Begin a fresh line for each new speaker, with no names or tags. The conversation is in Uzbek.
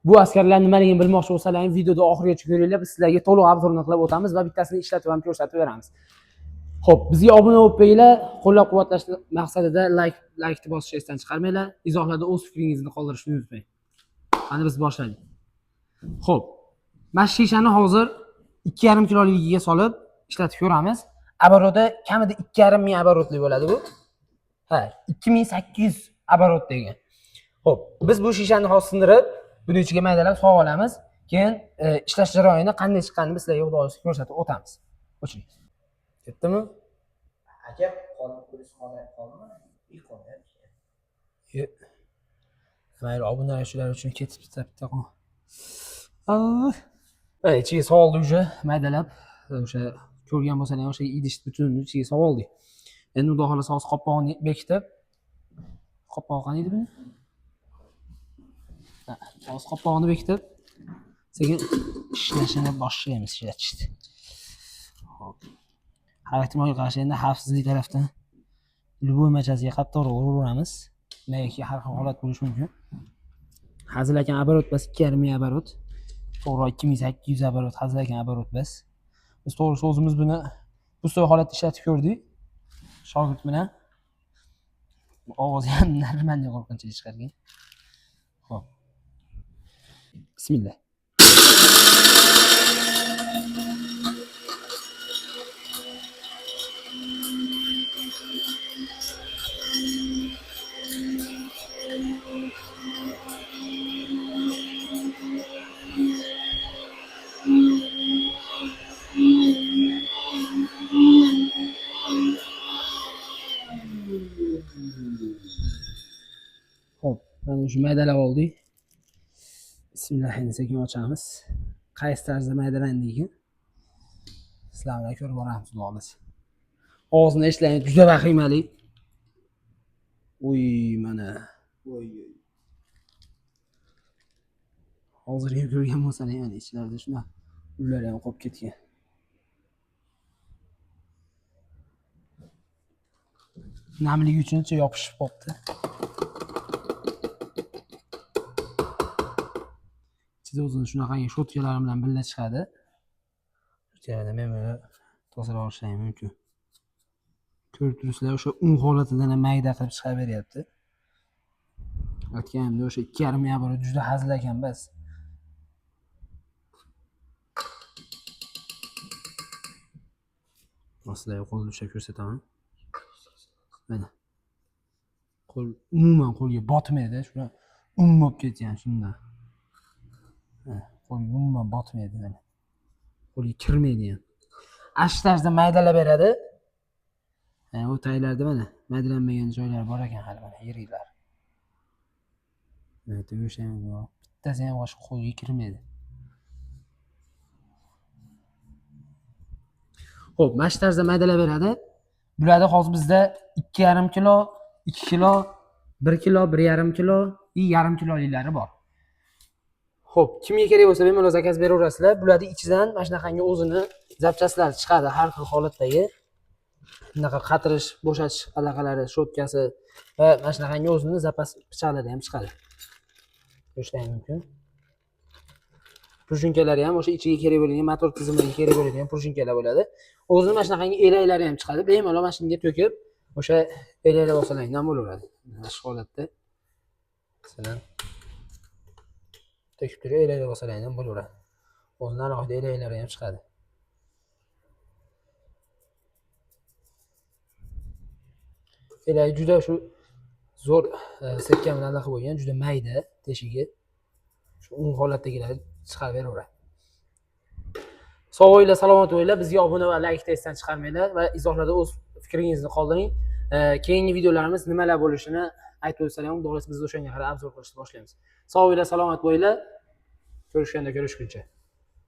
Bu askarlar nimaligini bilmoqchi bo'lsalaringiz videoda oxirigacha ko'ringlar. Biz sizlarga to'liq obzorini qilib o'tamiz va bittasini ishlatib ham ko'rsatib beramiz. Xo'p, bizga obuna bo'lib qo'yinglar. Qo'llab-quvvatlash maqsadida like bosishni esdan chiqarmanglar. Izohlarda o'z fikringizni qoldirishni unutmang. Qani biz boshladik. Xo'p. Mana shu shishani hozir 2,5 kiloligiga solib ishlatib ko'ramiz. Обороты kamida 2,5 ming оборотli bo'ladi bu. Ha, 2800 оборот degan. Xo'p, biz bu shishani hozir sindirib, buni ichiga maydalab sog'ib olamiz. Keyin ishlash jarayoni qanday chiqqanini biz sizlarga xudo o'zi ko'rsatib o'tamiz. O'chiring. Ketdimi?
Aka qolib ko'rish qolmi?
Mayli, obunachilar uchun ketib bitta qon. Ichiga soldi уже maydalab, o'sha ko'rgan bo'lsangiz o'sha idish butun ichiga soldik. Endi xudo xolasa hozir qopqog'ini bekitib, qopqog'i qani edi buni? Hozir qopqog'ini bekitib, sekin ishlashini boshlaymiz, ishlatishni. Hop. Har ehtimolga qarshi endi xavfsizlik tarafdan любой majasiga qattiqroq uramiz. Nega har xil holat bo'lishi mumkin. Hazilakam оборот bas 2,5 ming оборот. To'g'ri 2800 оборот hazilakam оборот bas. Biz to'g'risi o'zimiz buni bu so'y holatda ishlatib ko'rdik. Shogird bilan ovozi ham narmanday qo'rqinchli chiqargan. Xo'p. Bismillah. Xo'p, mana shu maydalab oldik. Bismillah, endi sekin ochamiz. Qaysi tarzda maydalandigi? Sizlar bilan ko'rib boramiz, xudo xolasa. Og'zini eshitsangiz juda vahimali. Uy, mana. Hozirga ko'rgan bo'lsangiz, mana ichlarida shuna ullari ham qolib ketgan. Namligi uchun yopishib qolibdi. Ichida o'zini shunaqangi shotkalar bilan birga chiqadi. Shotkalarni men buni tozalab olishim mumkin. Ko'rib turibsizlar, o'sha un holatidan ham mayda qilib chiqarib beryapti. Aytganimda o'sha 2,5 ming оборот juda hazil ekan bas. Sizlarga qo'lni ushlab ko'rsataman. Mana. Qo'l umuman qo'lga botmaydi, shuna un bo'lib ketgan shundan. Qo'lga umuman botmaydi mana. Qo'lga kirmaydi ham. Ash tarzda maydalab beradi. O taylarda mana maydalanmagan joylari bor ekan hali mana yiriklar. Mana o'sha ham bittasi ham boshqa qo'lga kirmaydi. Xo'p, mana shu tarzda maydalab beradi. Bularda hozir bizda 2,5 kilo, 2 kilo, 1 kilo, 1,5 kilo, yarim kiloliklari bor. Xo'p, kimga kerak bo'lsa bemalol zakaz beraverasizlar. Bularni ichidan mana shunaqangi o'zini zapchastlar chiqadi har xil holatdagi. Bunaqa qatirish, bo'shatish allaqalari, shotkasi va mana shunaqangi o'zini zapas pichoqlari ham chiqadi. Ko'rishlar mumkin. Prujinkalari ham o'sha ichiga kerak bo'lgan motor tizimiga kerak bo'ladigan prujinkalar bo'ladi. O'zini mana shunaqangi elaklari ham chiqadi. Bemalol mashinaga to'kib, o'sha elaklar bo'lsalardan bo'laveradi. Mana shu holatda. Masalan, to'kib turib elaklar bo'lsalardan bo'laveradi. O'zidan alohida elaklari ham chiqadi. Elak juda shu zo'r sekka bilan aloqa bo'lgan, juda mayda teshigi. Shu un holatdagilar chiqarib beraveradi. Sog' bo'linglar, salomat bo'linglar. Bizga obuna va like esdan chiqarmanglar va izohlarda o'z fikringizni qoldiring. Keyingi videolarimiz nimalar bo'lishini aytib o'tsangiz, xudo xolasa biz o'shanga qarab obzor qilishni boshlaymiz. Sog' bo'linglar, salomat bo'linglar. Ko'rishganda ko'rishguncha.